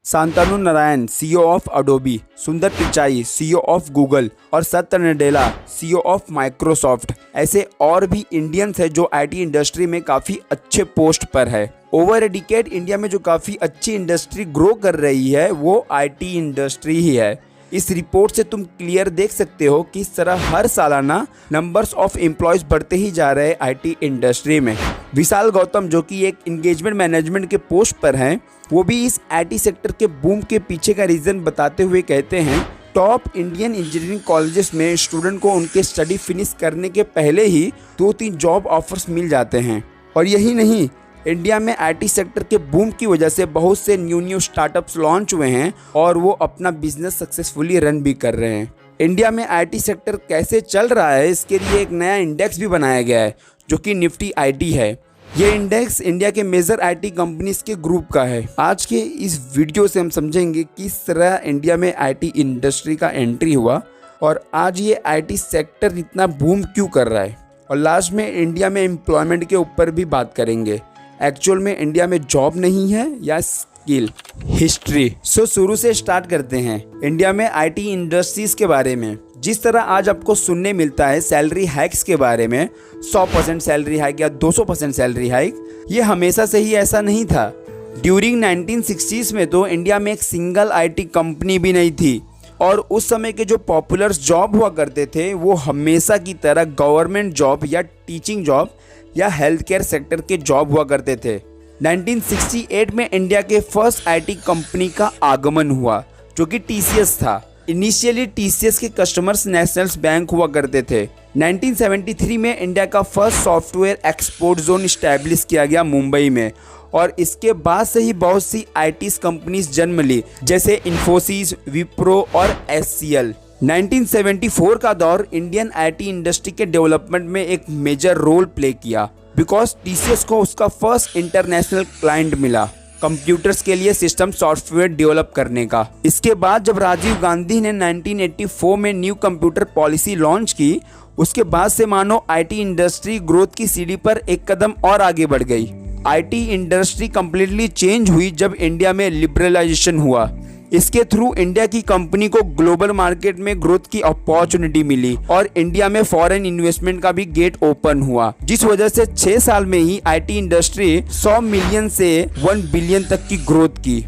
Shantanu Narayan CEO of Adobe, सुंदर Pichai CEO of Google और सत्य नडेला सीईओ ऑफ माइक्रोसॉफ्ट ऐसे और भी इंडियंस हैं जो आईटी इंडस्ट्री में काफ़ी अच्छे पोस्ट पर है। ओवर ए डिकेड इंडिया में जो काफ़ी अच्छी इंडस्ट्री ग्रो कर रही है वो आईटी इंडस्ट्री ही है। इस रिपोर्ट से तुम क्लियर देख सकते हो कि इस तरह हर सालाना नंबर्स ऑफ एम्प्लॉयज़ बढ़ते ही जा रहे हैं आईटी इंडस्ट्री में। विशाल गौतम जो कि एक इंगेजमेंट मैनेजमेंट के पोस्ट पर हैं, वो भी इस आईटी सेक्टर के बूम के पीछे का रीज़न बताते हुए कहते हैं, टॉप इंडियन इंजीनियरिंग कॉलेजेस में स्टूडेंट को उनके स्टडी फिनिश करने के पहले ही 2-3 जॉब ऑफर्स मिल जाते हैं। और यही नहीं, इंडिया में आईटी सेक्टर के बूम की वजह से बहुत से न्यू स्टार्टअप्स लॉन्च हुए हैं और वो अपना बिजनेस सक्सेसफुली रन भी कर रहे हैं। इंडिया में आईटी सेक्टर कैसे चल रहा है इसके लिए एक नया इंडेक्स भी बनाया गया है जो कि निफ्टी आईटी है। ये इंडेक्स इंडिया के मेजर आईटी कंपनीज के ग्रुप का है। आज के इस वीडियो से हम समझेंगे किस तरह इंडिया में आईटी इंडस्ट्री का एंट्री हुआ और आज ये आईटी सेक्टर इतना बूम क्यों कर रहा है, और लास्ट में इंडिया में एम्प्लॉयमेंट के ऊपर भी बात करेंगे। एक्चुअल में इंडिया में जॉब नहीं है या स्किल, हिस्ट्री। शुरू से स्टार्ट करते हैं इंडिया में आईटी इंडस्ट्रीज के बारे में। जिस तरह आज आपको सुनने मिलता है सैलरी हाइक्स के बारे में, 100% सैलरी हाइक या 200% सैलरी हाइक, ये हमेशा से ही ऐसा नहीं था। ड्यूरिंग 1960s में तो इंडिया में एक सिंगल आईटी कंपनी भी नहीं थी और उस समय के जो पॉपुलर जॉब हुआ करते थे वो हमेशा की तरह गवर्नमेंट जॉब या टीचिंग जॉब या हेल्थ केयर सेक्टर के जॉब हुआ करते थे। 1968 में इंडिया के फर्स्ट आईटी कंपनी का आगमन हुआ जो कि टीसीएस था। इनिशियली टीसीएस के कस्टमर्स नेशनल बैंक हुआ करते थे। 1973 में इंडिया का first software export zone establish किया गया मुंबई में और इसके बाद से ही बहुत सी आईटी कंपनीज जन्म ली जैसे इन्फोसिस, विप्रो और एचसीएल। 1974 का दौर इंडियन आईटी इंडस्ट्री के डेवलपमेंट में एक मेजर रोल प्ले किया बिकॉज टीसीएस को उसका फर्स्ट इंटरनेशनल क्लाइंट मिला कंप्यूटर्स के लिए सिस्टम सॉफ्टवेयर डेवलप करने का। इसके बाद जब राजीव गांधी ने 1984 में न्यू कंप्यूटर पॉलिसी लॉन्च की, उसके बाद से मानो आईटी इंडस्ट्री ग्रोथ की सीढ़ी पर एक कदम और आगे बढ़ गई। आईटी इंडस्ट्री कंप्लीटली चेंज हुई जब इंडिया में लिबरलाइजेशन हुआ। इसके थ्रू इंडिया की कंपनी को ग्लोबल मार्केट में ग्रोथ की अपॉर्चुनिटी मिली और इंडिया में फॉरेन इन्वेस्टमेंट का भी गेट ओपन हुआ, जिस वजह से 6 साल में ही आईटी इंडस्ट्री 100 मिलियन से 1 बिलियन तक की ग्रोथ की।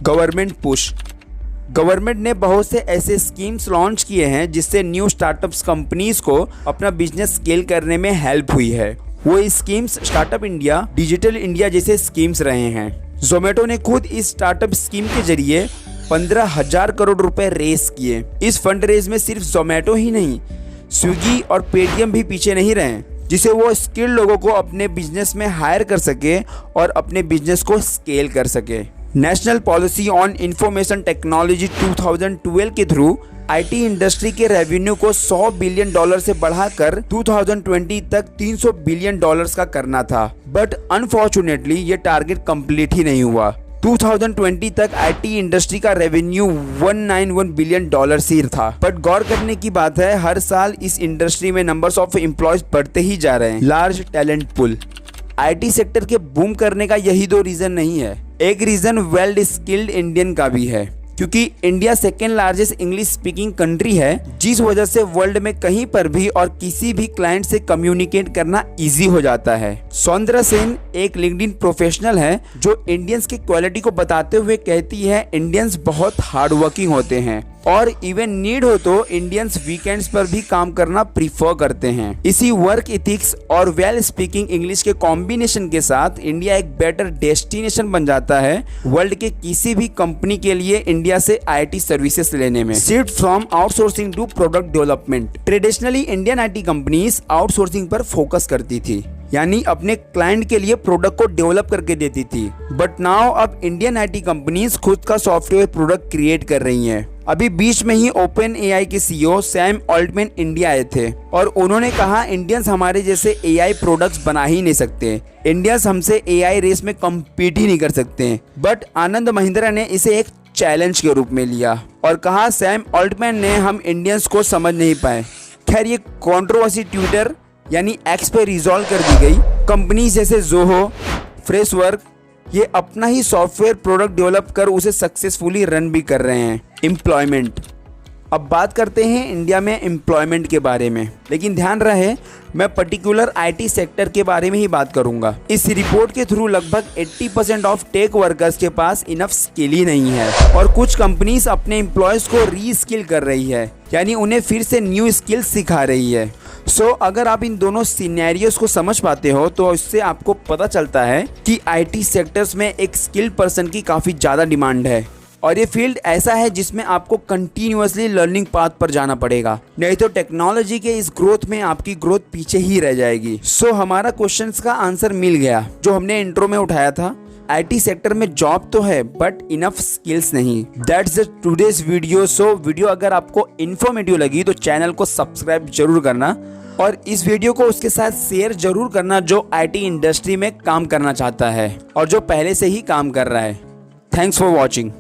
Government push. गवर्नमेंट ने बहुत से ऐसे स्कीम्स लॉन्च किए हैं जिससे न्यू स्टार्टअप्स कंपनीज को अपना बिजनेस स्केल करने में हेल्प हुई है। वो schemes startup India, digital India जैसे स्कीम्स रहे हैं। जोमेटो ने खुद इस स्टार्टअप स्कीम के जरिए 15,000 करोड़ रुपए रेस किए। इस फंड रेज में सिर्फ जोमेटो ही नहीं, स्विगी और पेटीएम भी पीछे नहीं रहे, जिसे वो स्किल्ड लोगों को अपने बिजनेस में हायर कर सके और अपने बिजनेस को स्केल कर सके। National policy on information technology 2012 के थ्रू आईटी इंडस्ट्री के रेवेन्यू को $100 बिलियन से बढ़ाकर 2020 तक $300 बिलियन का करना था, बट अनफॉर्चुनेटली ये टारगेट कंप्लीट ही नहीं हुआ। 2020 तक आईटी इंडस्ट्री का रेवेन्यू $191 बिलियन ही था। बट गौर करने की बात है, हर साल इस इंडस्ट्री में नंबर्स ऑफ एम्प्लॉयज बढ़ते ही जा रहे हैं। Large talent pool. IT sector के बूम करने का यही 2 रीजन नहीं है, एक रीजन वेल स्किल्ड इंडियन का भी है, क्योंकि India second largest English speaking country है, जिस वजह से वर्ल्ड में कहीं पर भी और किसी भी क्लाइंट से कम्युनिकेट करना इजी हो जाता है। सौंदर्य सेन एक लिंक्डइन प्रोफेशनल है जो इंडियंस की क्वालिटी को बताते हुए कहती है, इंडियंस बहुत हार्ड वर्किंग होते हैं और इवन नीड हो तो इंडियंस वीकेंड्स पर भी काम करना प्रीफर करते हैं। इसी वर्क इथिक्स और वेल स्पीकिंग इंग्लिश के कॉम्बिनेशन के साथ इंडिया एक बेटर डेस्टिनेशन बन जाता है वर्ल्ड के किसी भी कंपनी के लिए इंडिया से आईटी सर्विसेज लेने में। Shift from outsourcing to product development. Traditionally Indian IT companies outsourcing पर फोकस करती थी, यानी अपने क्लाइंट के लिए प्रोडक्ट को डेवलप करके देती थी। बट नाउ अब इंडियन आईटी कंपनीज खुद का सॉफ्टवेयर प्रोडक्ट क्रिएट कर रही हैं। अभी बीच में ही ओपन एआई के सीईओ सैम ऑल्टमैन इंडिया आए थे और उन्होंने कहा, इंडियंस हमारे जैसे एआई प्रोडक्ट्स बना ही नहीं सकते, इंडियंस हमसे एआई रेस में कम्पीट ही नहीं कर सकते। बट आनंद महिंद्रा ने इसे एक चैलेंज के रूप में लिया और कहा, सैम ऑल्टमैन ने हम इंडियंस को समझ नहीं पाए। खैर ये कंट्रोवर्सी ट्विटर यानी एक्स पे रिजॉल्व कर दी गई। कंपनी जैसे जोहो, फ्रेशवर्क, ये अपना ही सॉफ्टवेयर प्रोडक्ट डेवलप कर उसे सक्सेसफुली रन भी कर रहे हैं। एम्प्लॉयमेंट, अब बात करते हैं इंडिया में एम्प्लॉयमेंट के बारे में, लेकिन ध्यान रहे मैं पर्टिकुलर आईटी सेक्टर के बारे में ही बात करूंगा। इस रिपोर्ट के थ्रू लगभग 80% ऑफ टेक वर्कर्स के पास इनफ स्किल ही नहीं है और कुछ कंपनीज अपने एम्प्लॉयज को रीस्किल कर रही है, यानी उन्हें फिर से न्यू स्किल सिखा रही है। अगर आप इन दोनों सिनेरियोस को समझ पाते हो तो इससे आपको पता चलता है कि आईटी सेक्टर्स में एक स्किल्ड पर्सन की काफ़ी ज़्यादा डिमांड है और ये फील्ड ऐसा है जिसमें आपको कंटिन्यूअसली लर्निंग पाथ पर जाना पड़ेगा, नहीं तो टेक्नोलॉजी के इस ग्रोथ में आपकी ग्रोथ पीछे ही रह जाएगी। हमारा क्वेश्चंस का आंसर मिल गया जो हमने इंट्रो में उठाया था। आईटी सेक्टर में जॉब तो है बट इनफ स्किल्स नहीं। That's today's video. वीडियो अगर आपको इन्फॉर्मेटिव लगी तो चैनल को सब्सक्राइब जरूर करना और इस वीडियो को उसके साथ शेयर जरूर करना जो आईटी इंडस्ट्री में काम करना चाहता है और जो पहले से ही काम कर रहा है। Thanks for watching.